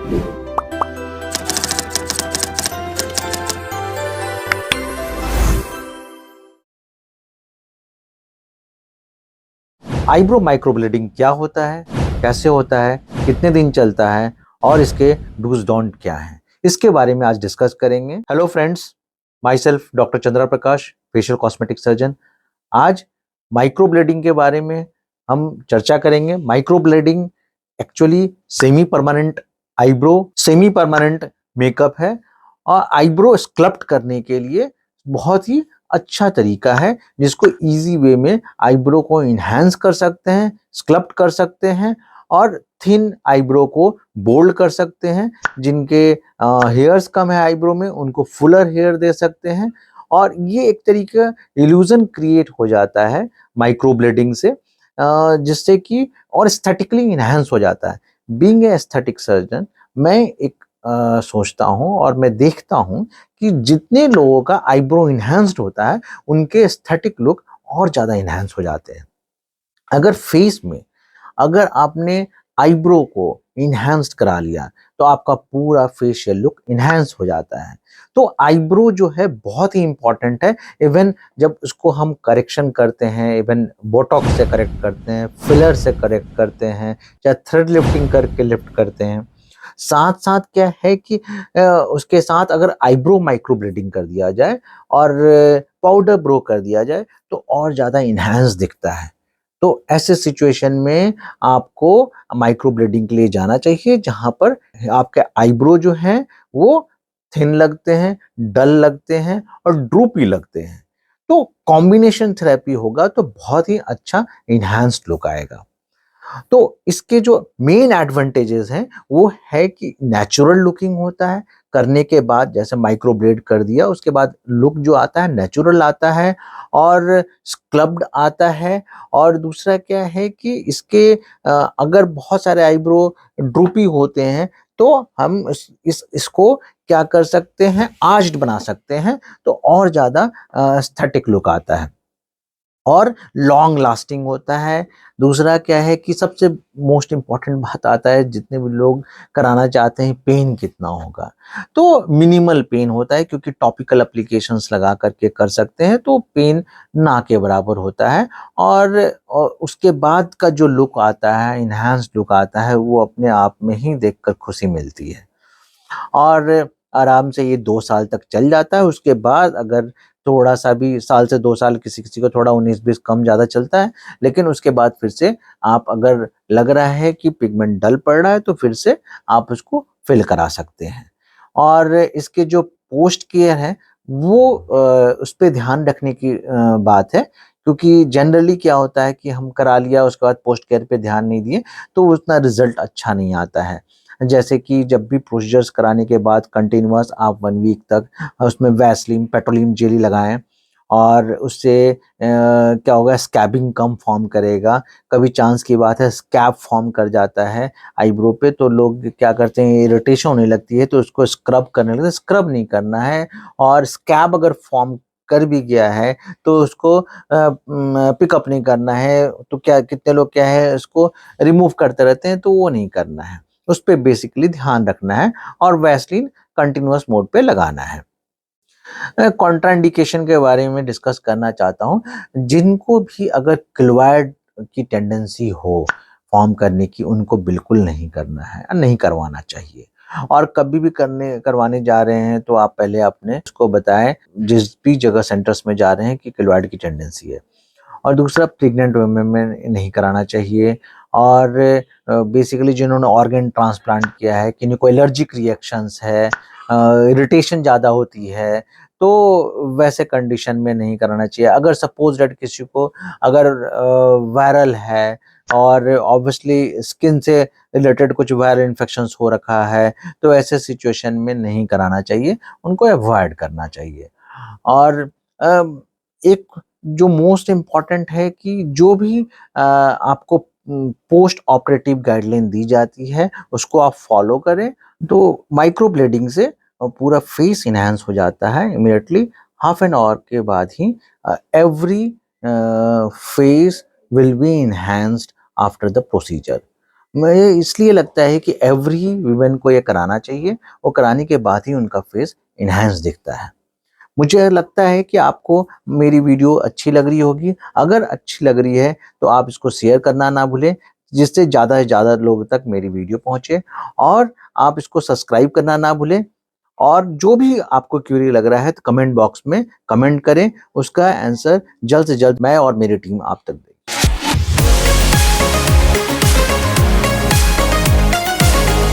Eyebrow माइक्रोब्लेडिंग क्या होता है, कैसे होता है, कितने दिन चलता है और इसके डूज डोंट क्या हैं, इसके बारे में आज डिस्कस करेंगे। Hello friends, my self doctor Chandra Prakash, facial cosmetic surgeon. आज माइक्रोब्लेडिंग के बारे में हम चर्चा करेंगे। माइक्रोब्लेडिंग एक्चुअली सेमी परमानेंट मेकअप है और आईब्रो स्कल्प्ट करने के लिए बहुत ही अच्छा तरीका है, जिसको इजी वे में आईब्रो को इन्हांस कर सकते हैं, स्कल्प्ट कर सकते हैं और थिन आईब्रो को बोल्ड कर सकते हैं। जिनके हेयर्स कम है आईब्रो में, उनको फुलर हेयर दे सकते हैं और ये एक तरीका इल्यूजन क्रिएट हो जाता है माइक्रोब्लेडिंग से, जिससे कि और एस्थेटिकली इन्हांस हो जाता है। बीइंग ए एस्थेटिक सर्जन, मैं एक सोचता हूँ और मैं देखता हूँ कि जितने लोगों का आईब्रो इन्हांस्ड होता है, उनके एस्थेटिक लुक और ज़्यादा इन्हांस हो जाते हैं। अगर फेस में अगर आपने आईब्रो को इन्हांस्ड करा लिया तो आपका पूरा फेशियल लुक इन्हांस हो जाता है। तो आईब्रो जो है बहुत ही इंपॉर्टेंट है। इवन जब उसको हम करेक्शन करते हैं, इवन बोटॉक्स से करेक्ट करते हैं, फिलर से करेक्ट करते हैं, या थ्रेड लिफ्टिंग करके लिफ्ट करते हैं, साथ साथ क्या है कि उसके साथ अगर आईब्रो माइक्रोब्लेडिंग कर दिया जाए और पाउडर ब्रो कर दिया जाए तो और ज़्यादा इन्हांस दिखता है। तो ऐसे सिचुएशन में आपको माइक्रोब्लेडिंग के लिए जाना चाहिए, जहाँ पर आपके आईब्रो जो हैं वो थिन लगते हैं, डल लगते हैं और ड्रूपी लगते हैं। तो कॉम्बिनेशन थेरेपी होगा तो बहुत ही अच्छा इन्हांस्ड लुक आएगा। तो इसके जो मेन एडवांटेजेस हैं वो है कि नेचुरल लुकिंग होता है। करने के बाद जैसे माइक्रोब्लेड कर दिया, उसके बाद लुक जो आता है नेचुरल आता है और स्क्लब्ड आता है। और दूसरा क्या है कि इसके अगर बहुत सारे आईब्रो ड्रूपी होते हैं तो हम इसको क्या कर सकते हैं, आर्च्ड बना सकते हैं, तो और ज़्यादा एस्थेटिक लुक आता है और लॉन्ग लास्टिंग होता है। दूसरा क्या है कि सबसे मोस्ट इम्पॉर्टेंट बात आता है, जितने भी लोग कराना चाहते हैं पेन कितना होगा, तो मिनिमल पेन होता है, क्योंकि टॉपिकल एप्लीकेशंस लगा करके कर सकते हैं तो पेन ना के बराबर होता है। और उसके बाद का जो लुक आता है, इन्हांस्ड लुक आता है, वो अपने आप में ही देखकर खुशी मिलती है और आराम से ये 2 साल तक चल जाता है। उसके बाद अगर थोड़ा-सा भी, साल से 2 साल किसी-किसी को थोड़ा 19-20 कम ज़्यादा चलता है, लेकिन उसके बाद फिर से आप अगर लग रहा है कि पिगमेंट डल पड़ रहा है तो फिर से आप उसको फिल करा सकते हैं। और इसके जो पोस्ट केयर है वो उस पे ध्यान रखने की बात है, क्योंकि जनरली क्या होता है कि हम करा लिया उसके बाद पोस्ट केयर पे ध्यान नहीं दिए तो उतना रिज़ल्ट अच्छा नहीं आता है। जैसे कि जब भी प्रोसीजर्स कराने के बाद कंटिन्यूअस आप 1 वीक तक उसमें वैसलीन, पेट्रोलियम जेली लगाएँ और उससे क्या होगा, स्कैबिंग कम फ़ॉर्म करेगा। कभी चांस की बात है स्कैब फ़ॉर्म कर जाता है आईब्रो पे, तो लोग क्या करते हैं, इरिटेशन होने लगती है तो उसको स्क्रब करने लगते हैं। स्क्रब नहीं करना है, और स्कैब अगर फ़ॉर्म कर भी गया है तो उसको पिकअप नहीं करना है। तो क्या, कितने लोग क्या है उसको रिमूव करते रहते हैं, तो वो नहीं करना है। उस पे बेसिकली ध्यान रखना है और वैसलीन कंटिन्यूअस मोड पे लगाना है। कॉन्ट्राइंडिकेशन के बारे में डिस्कस करना चाहता हूँ। जिनको भी अगर क्लोराइड की टेंडेंसी हो फॉर्म करने की, उनको बिल्कुल नहीं करना है, नहीं करवाना चाहिए। और कभी भी करवाने जा रहे हैं तो आप पहले अपने उसको बताएं, जिस भी जगह सेंटर्स में जा रहे हैं, कि क्लोराइड की टेंडेंसी है। और दूसरा, प्रेग्नेंट वुमेन में नहीं कराना चाहिए। और बेसिकली जिन्होंने ऑर्गन ट्रांसप्लांट किया है, किन्हीं को एलर्जिक रिएक्शंस है, इरिटेशन ज़्यादा होती है, तो वैसे कंडीशन में नहीं कराना चाहिए। अगर सपोज दैट किसी को अगर वायरल है और ऑब्वियसली स्किन से रिलेटेड कुछ वायरल इन्फेक्शंस हो रखा है, तो ऐसे सिचुएशन में नहीं कराना चाहिए, उनको अवॉइड करना चाहिए। और एक जो मोस्ट इम्पॉर्टेंट है कि जो भी आपको पोस्ट ऑपरेटिव गाइडलाइन दी जाती है उसको आप फॉलो करें। तो माइक्रोब्लेडिंग से पूरा फेस इनहैंस हो जाता है इमीडिएटली। हाफ एन आवर के बाद ही every face will be enhanced after the procedure. मुझे इसलिए लगता है कि एवरी वुमेन को ये कराना चाहिए और कराने के बाद ही उनका फेस एनहांस दिखता है। मुझे लगता है कि आपको मेरी वीडियो अच्छी लग रही होगी। अगर अच्छी लग रही है तो आप इसको शेयर करना ना भूलें, जिससे ज़्यादा से ज़्यादा लोगों तक मेरी वीडियो पहुँचे, और आप इसको सब्सक्राइब करना ना भूलें। और जो भी आपको क्वेरी लग रहा है तो कमेंट बॉक्स में कमेंट करें, उसका आंसर जल्द से जल्द मैं और मेरी टीम आप तक